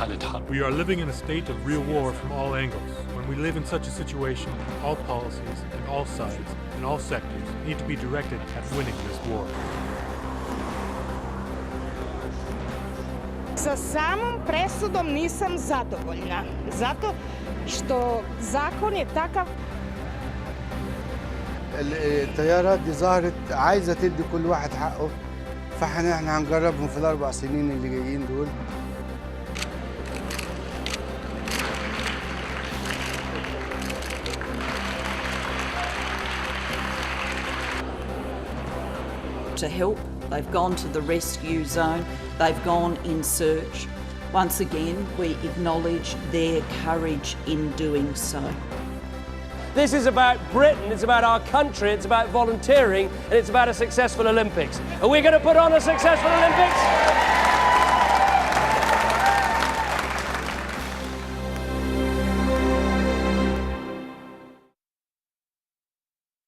حالة حرب. We are living in a state of real war from all angles. When we live in such a situation, all policies and all sides and all sectors need to be directed at winning this war. Sa samom presudom nisam zadovoljna, zato što zakon je takav. التيارات دي ظهرت عايزة تدي كل واحد حقه، فاحنا هنجربهم في ال4 سنين اللي جايين دول. To help, they've gone to the rescue zone, they've gone in search. Once again, we acknowledge their courage in doing so. This is about Britain, it's about our country, it's about volunteering, and it's about a successful Olympics. Are we going to put on a successful Olympics?